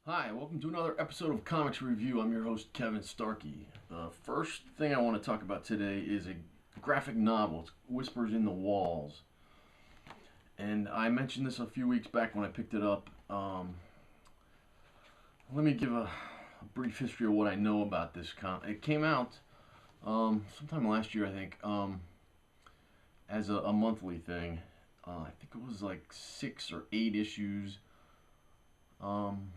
Hi, welcome to another episode of Comics Review. I'm your host, Kevin Starkey. First thing I want to talk about today is a graphic novel. It's Whispers in the Walls. And I mentioned this a few weeks back when I picked it up. Let me give a brief history of what I know about this comic. It came out sometime last year, I think, as a monthly thing. I think it was like 6 or 8 issues. Um,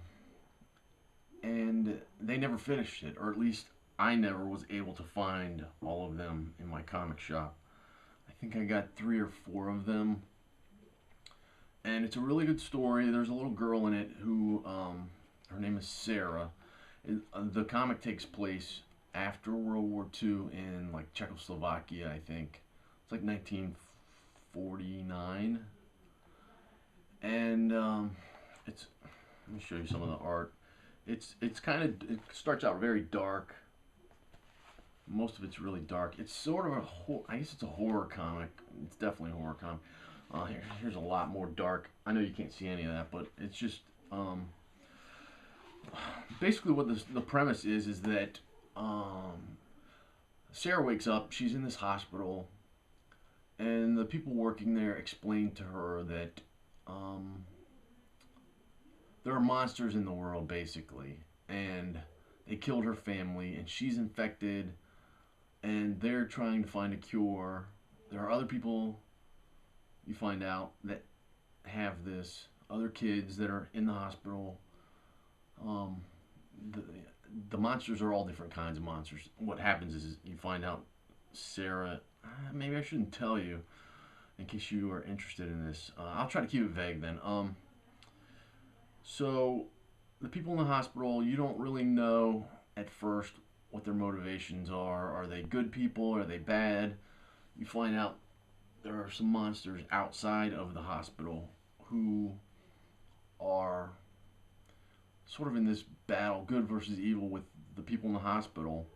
and they never finished it, or at least I never was able to find all of them in my comic shop. I think I got 3 or 4 of them, and it's a really good story. There's a little girl in it who, her name is Sarah. The comic takes place after World War II in like Czechoslovakia, I think. It's like 1949, and it's. Let me show you some of the art. It's kind of, it starts out very dark. Most of it's really dark. It's sort of I guess it's a horror comic. It's definitely a horror comic. Here's a lot more dark. I know you can't see any of that, but it's just basically what the premise is that Sarah wakes up. She's in this hospital, and the people working there explain to her that um, there are monsters in the world, basically, and they killed her family, and she's infected, and they're trying to find a cure. There are other people, you find out, that have this, other kids that are in the hospital. Um, the, the monsters are all different kinds of monsters. What happens is you find out Sarah, maybe I shouldn't tell you in case you are interested in this. I'll try to keep it vague then. So the people in the hospital, you don't really know at first what their motivations are. Are they good people? Are they bad? You find out there are some monsters outside of the hospital who are sort of in this battle, good versus evil, with the people in the hospital.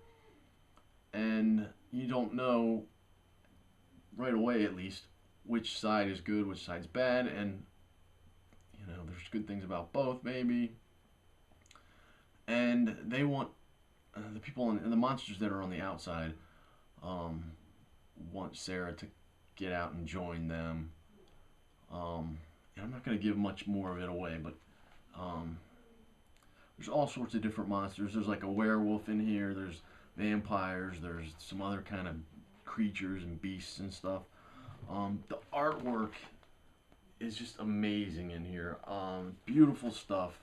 And you don't know right away, at least, which side is good, which side's bad, and there's good things about both, maybe. And they want the people and the monsters that are on the outside um, want Sarah to get out and join them. And I'm not going to give much more of it away, but um, there's all sorts of different monsters. There's like a werewolf in here. There's vampires. There's some other kind of creatures and beasts and stuff. The artwork is just amazing in here. Beautiful stuff.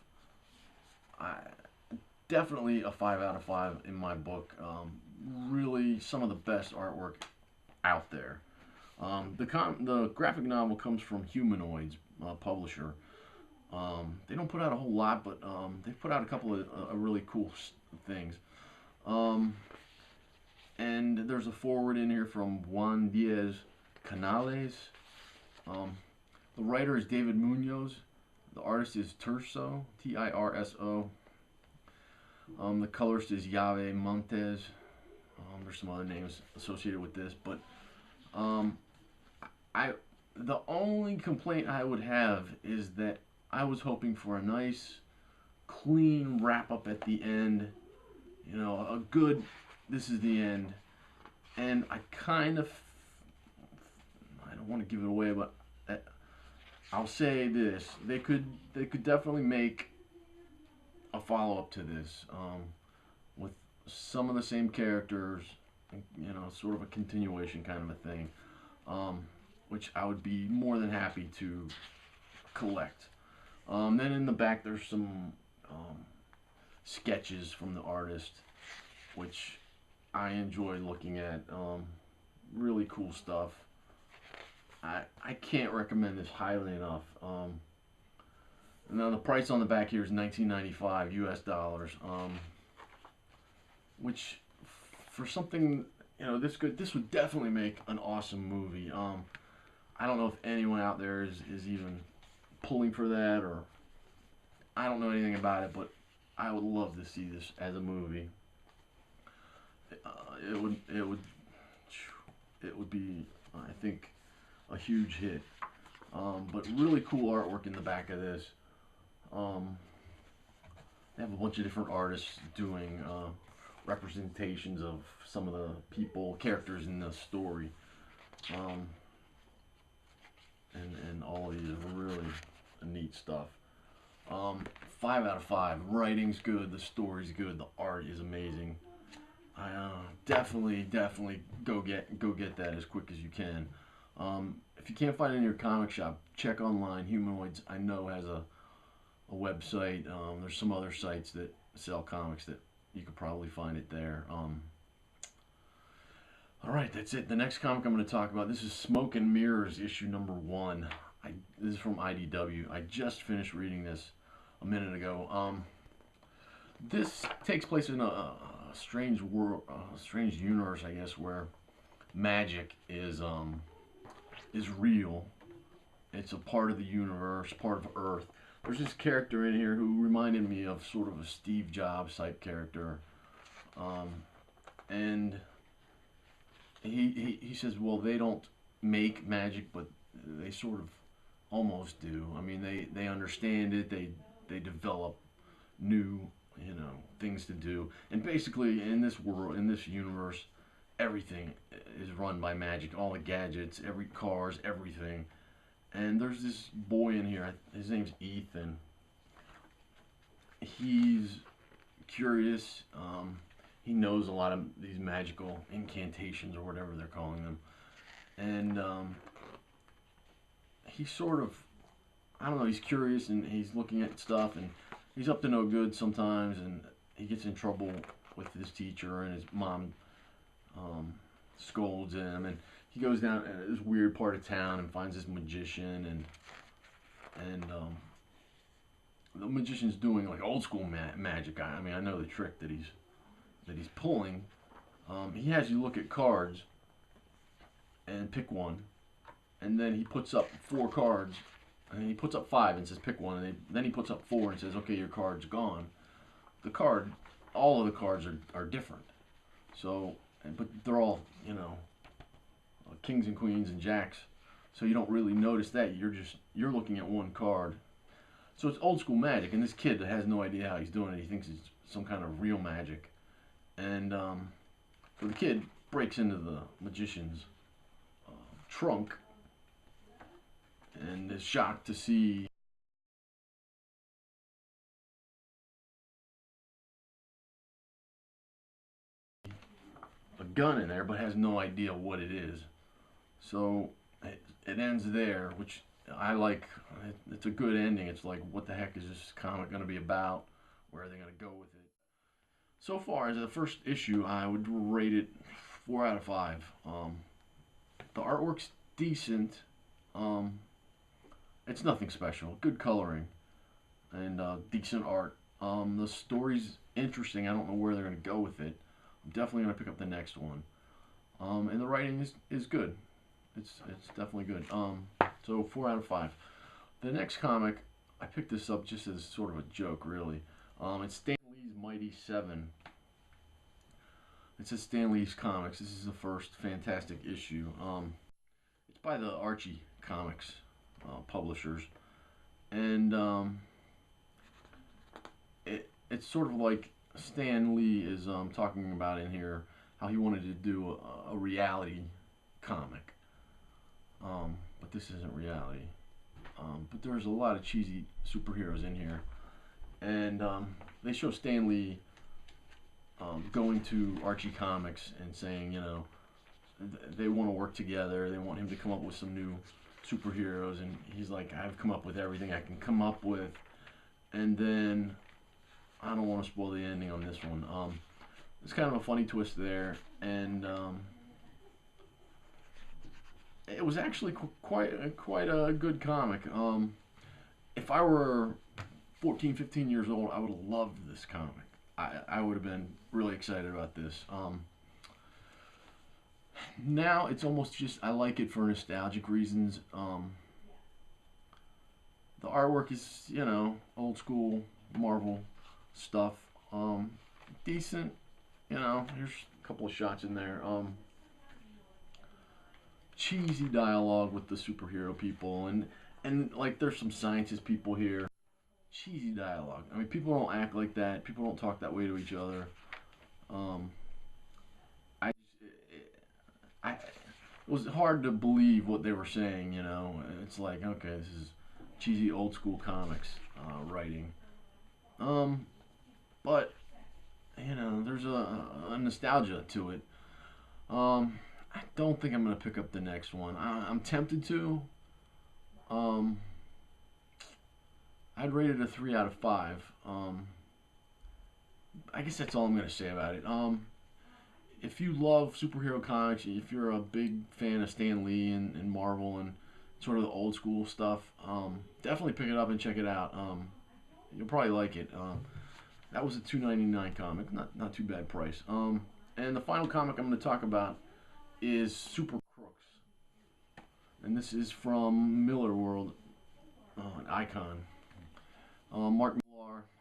I definitely a 5 out of 5 in my book. Really, some of the best artwork out there. The graphic novel comes from Humanoids publisher. They don't put out a whole lot, but they've put out a couple of really cool things. Um, and there's a forward in here from Juan Diaz Canales. Um, the writer is David Munoz. The artist is Tirso, Tirso. The colorist is Yave Montes. There's some other names associated with this, but um, I the only complaint I would have is that I was hoping for a nice, clean wrap up at the end. A good. This is the end, and I don't want to give it away, but I'll say this: they could definitely make a follow up to this with some of the same characters, sort of a continuation kind of a thing, which I would be more than happy to collect. Then in the back there's some sketches from the artist, which I enjoy looking at. Really cool stuff. I can't recommend this highly enough. Now the price on the back here is 19.95 US dollars, which for something this would definitely make an awesome movie. I don't know if anyone out there is even pulling for that, or I don't know anything about it, but I would love to see this as a movie. It would be, I think, a huge hit. But really cool artwork in the back of this. Um, have a bunch of different artists doing representations of some of the people, characters in the story. Um, and all of these are really neat stuff. 5 out of 5. Writing's good, the story's good, the art is amazing. I definitely go get that as quick as you can. If you can't find it in your comic shop, check online. Humanoids, I know, has a website. There's some other sites that sell comics that you could probably find it there. All right, that's it. The next comic I'm going to talk about, this is Smoke and Mirrors, issue number 1. This is from IDW. I just finished reading this a minute ago. This takes place in a strange world, a strange universe, I guess, where magic is real. It's a part of the universe, part of Earth. There's this character in here who reminded me of sort of a Steve Jobs type character, and he says, well, they don't make magic, but they sort of almost do. I mean, they understand it. They develop new, things to do. And basically, in this world, in this universe, everything is run by magic. All the gadgets, every cars, everything. And there's this boy in here. His name's Ethan. He's curious. He knows a lot of these magical incantations or whatever they're calling them. And he's sort of, I don't know, he's curious and he's looking at stuff and he's up to no good sometimes, and he gets in trouble with his teacher, and his mom scolds him, and he goes down this weird part of town and finds this magician, and the magician's doing like old school magic. I mean, I know the trick that he's pulling. He has you look at cards and pick one, and then he puts up 4 cards, and then he puts up 5 and says pick one, and then he puts up 4 and says, okay, your card's gone. All of the cards are different. So, but they're all, kings and queens and jacks. So you don't really notice that. You're looking at one card. So it's old school magic, and this kid has no idea how he's doing it. He thinks it's some kind of real magic. And so the kid breaks into the magician's trunk and is shocked to see a gun in there, but has no idea what it is. So it ends there, which I like. It's a good ending. It's like, what the heck is this comic going to be about? Where are they going to go with it? So far, as the first issue, I would rate it 4 out of 5. The artwork's decent. It's nothing special. Good coloring and decent art. The story's interesting. I don't know where they're going to go with it. I'm definitely going to pick up the next one. And the writing is good. It's definitely good. So 4 out of 5. The next comic, I picked this up just as sort of a joke, really. It's Stan Lee's Mighty 7. It says Stan Lee's Comics. This is the first Fantastic issue. It's by the Archie Comics publishers, and it's sort of like Stan Lee is talking about in here how he wanted to do a reality comic, but this isn't reality. But there's a lot of cheesy superheroes in here, and they show Stan Lee going to Archie Comics and saying, they want to work together. They want him to come up with some new superheroes, and he's like, I've come up with everything I can come up with. And then, I don't want to spoil the ending on this one. It's kind of a funny twist there, and it was actually quite a good comic. If I were 14, 15 years old, I would have loved this comic. I would have been really excited about this. Now it's almost just, I like it for nostalgic reasons. The artwork is, old school Marvel stuff. Decent. Here's a couple of shots in there. Cheesy dialogue with the superhero people, and like there's some scientist people here. cheesy dialogue. I mean, people don't act like that. People don't talk that way to each other. Um, I, it was hard to believe what they were saying. You know, it's like, okay, this is cheesy old school comics writing. Um, but you know, there's a nostalgia to it. I don't think I'm gonna pick up the next one. I'm tempted to. Um, I'd rate it a 3 out of 5. I guess that's all I'm gonna say about it. If you love superhero comics, if you're a big fan of Stan Lee and Marvel and sort of the old school stuff, definitely pick it up and check it out. You'll probably like it. That was a $2.99 comic, not too bad price. And the final comic I'm going to talk about is Super Crooks, and this is from Miller World, an icon. Mark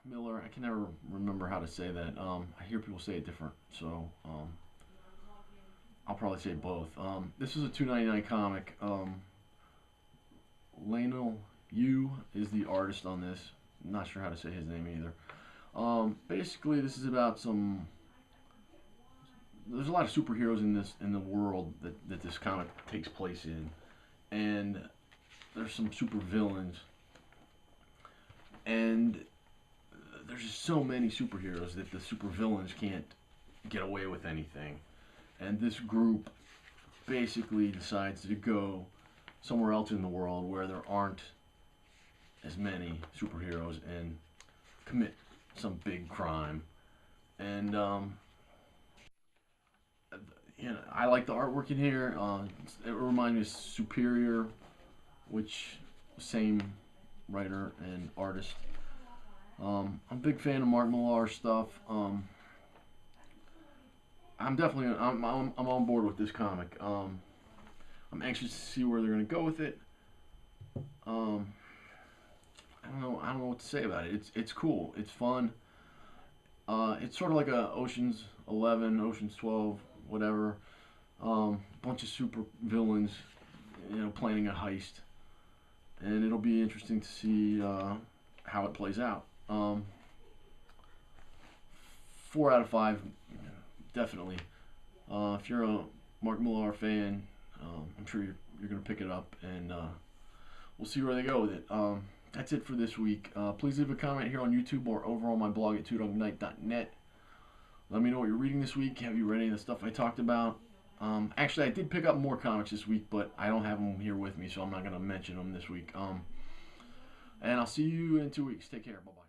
Miller. I can never remember how to say that. I hear people say it different, so I'll probably say both. This is a $2.99 comic. Lionel Yu is the artist on this. I'm not sure how to say his name either. Basically, this is about some. There's a lot of superheroes in the world that this comic takes place in, and there's some super villains, and there's just so many superheroes that the super villains can't get away with anything, and this group basically decides to go somewhere else in the world where there aren't as many superheroes and commit some big crime. And you know, I like the artwork in here. It reminds me of Superior, which same writer and artist. I'm a big fan of Mark Millar stuff. I'm on board with this comic. I'm anxious to see where they're gonna go with it. Um, I don't know what to say about it. It's cool. It's fun. It's sort of like a Ocean's 11, Ocean's 12, whatever. Bunch of super villains, you know, planning a heist, and it'll be interesting to see how it plays out. 4 out of 5, definitely. If you're a Mark Millar fan, I'm sure you're gonna pick it up, and we'll see where they go with it. That's it for this week. Please leave a comment here on YouTube or over on my blog at twodognight.net. Let me know what you're reading this week. Have you read any of the stuff I talked about? Actually, I did pick up more comics this week, but I don't have them here with me, so I'm not going to mention them this week. And I'll see you in 2 weeks. Take care. Bye-bye.